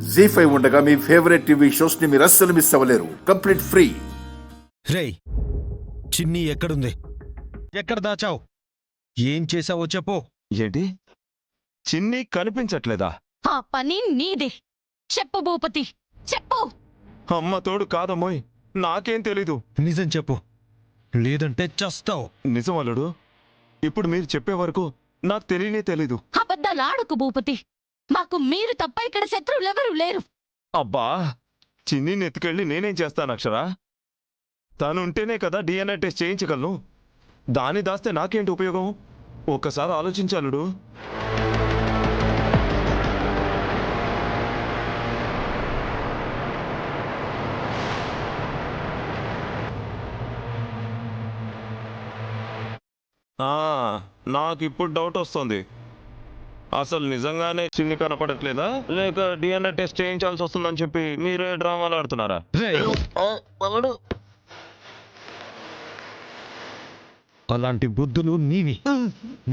జీ5 ఉండగా మీ favourite TV shows ని మీరు అస్సలు మిస్ అవ్వలేరు. Complete free. రేయ్, చిన్ని ఎక్కడుంది? ఎక్కడ దాచావు? ఏం చేసావో చెప్పు. ఏంటి? చిన్ని కనిపించట్లేదా? ఆ పని నీదే. చెప్పు భూపతి, చెప్పు. అమ్మ తోడు కాదమ్మోయ్, నాకేం తెలీదు. నిజం చెప్పు, లేదంటే చస్తావు. నిజం అల్లుడు, ఇప్పుడు మీరు చెప్పే వరకు నాకు తెలియనే తెలీదు. అబద్ధాలాడుకు భూపతి. మాకు మీరు తప్ప ఇక్కడ శత్రువులెవరూ లేరు. అబ్బా, చిన్ని ఎత్తుకెళ్ళి నేనేం చేస్తాను అక్షరా? తనుంటేనే కదా DNA టెస్ట్ చేయించగలను. దాన్ని దాస్తే నాకేంటి ఉపయోగం? ఒక్కసారి ఆలోచించాలుడు. నాకు ఇప్పుడు డౌట్ వస్తుంది. అసలు నిజంగానే చిన్ని కనపడట్లేదా, లేక DNA టెస్ట్ చేయించాల్సి వస్తుందని చెప్పి మీరే డ్రామాలు ఆడుతున్నారా? రేయ్, అలాంటి బుద్ధులు నీవి,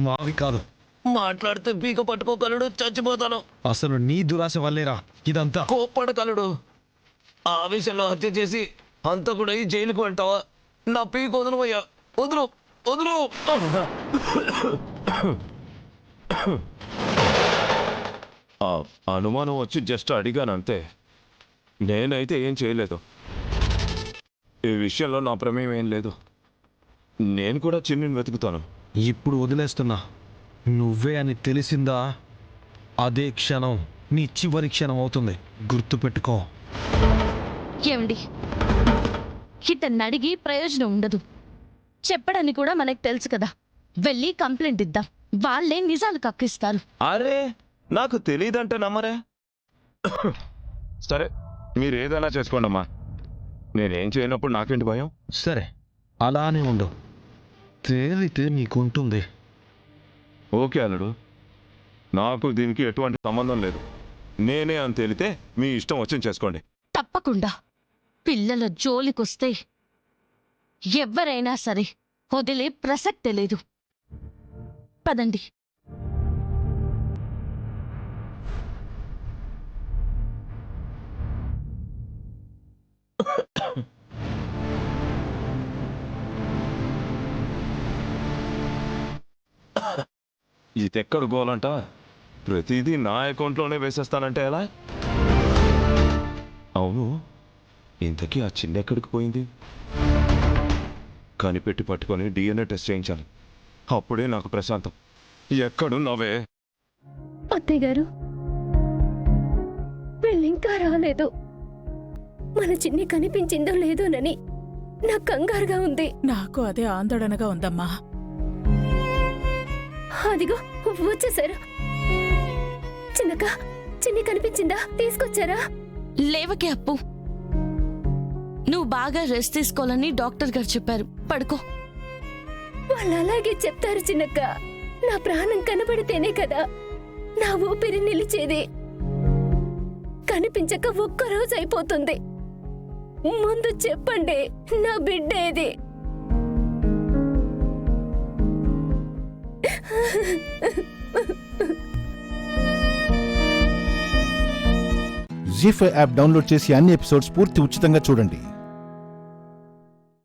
మావి కాదు. మాట్లాడితే పీక పట్టుకోగలడు, చచ్చిపోతాను. అసలు నీ దురాశ వల్లేరా ఇదంతా. కోప్పడగలడు. ఆ విషయంలో హత్య చేసి హంతకుడై జైలుకు వెళ్తావా? నా పీక వదులుపోయా. వదులు వదులు. అనుమానం వచ్చి జస్ట్ అడిగానంతే. నేనైతే ఏం చేయలేదు. ఈ విషయంలో నా ప్రమేయం ఏం లేదు. నేను కూడా చిన్నిని వెతుకుతాను. ఇప్పుడు వదిలేస్తున్నా. నువ్వే అని తెలిసిందా, అదే క్షణం నీ చివరి క్షణం అవుతుంది. గుర్తుపెట్టుకో. ఏమండి, ఇతన్ని అడిగి ప్రయోజనం ఉండదు. చెప్పడని కూడా మనకు తెలుసు కదా. వెళ్ళి కంప్లైంట్ ఇద్దాం, వాళ్ళే నిజాలు కక్కిస్తారు. అరే, నాకు తెలియదంటే నమ్మరే. సరే, మీరు ఏదైనా చేసుకోండమ్మా. నేనేం చేయనప్పుడు నాకేంటి భయం? సరే, అలానే ఉండు. తేలితే నీకుంటుంది. ఓకే అల్లుడు, నాకు దీనికి ఎటువంటి సంబంధం లేదు. నేనే అని తేలితే మీ ఇష్టం వచ్చి చేసుకోండి. తప్పకుండా. పిల్లల జోలికొస్తే ఎవరైనా సరే వదిలే ప్రసక్తే లేదు. పదండి. ఇది ఎక్కడ గోలంట? ప్రతిదీ నా అకౌంట్లోనే వేసేస్తానంటే ఎలా? అవును, ఇంతకీ ఆ చిన్న ఎక్కడికి పోయింది? కనిపెట్టి పట్టుకొని DNA టెస్ట్ చేయించాలి. అప్పుడే నాకు ప్రశాంతం. ఎక్కడున్నావే? అత్తయ్య గారు, వీళ్ళింకా రాలేదు. మన చిన్ని కనిపించిందో లేదోనని నాకు కంగారుగా ఉంది. నాకు అదే ఆందోళనగా ఉందమ్మా. అదిగో వచ్చేసారు. చిన్నక్క, చిన్ని కనిపించిందా? తీసుకొచ్చారా? లేవకే అప్పు. నువ్వు బాగా రెస్ట్ తీసుకోవాలని డాక్టర్ గారు చెప్పారు. పడుకో. వాళ్ళు అలాగే చెప్తారు చిన్నక్క. నా ప్రాణం కనబడితేనే కదా నా ఊపిరి నిలిచేది. కనిపించక ఒక్కరోజు అయిపోతుంది. ముందు చెప్పండి, నా బిడ్డ ఏది? జీ5 యాప్ డౌన్లోడ్ చేసి అన్ని ఎపిసోడ్స్ పూర్తి ఉచితంగా చూడండి.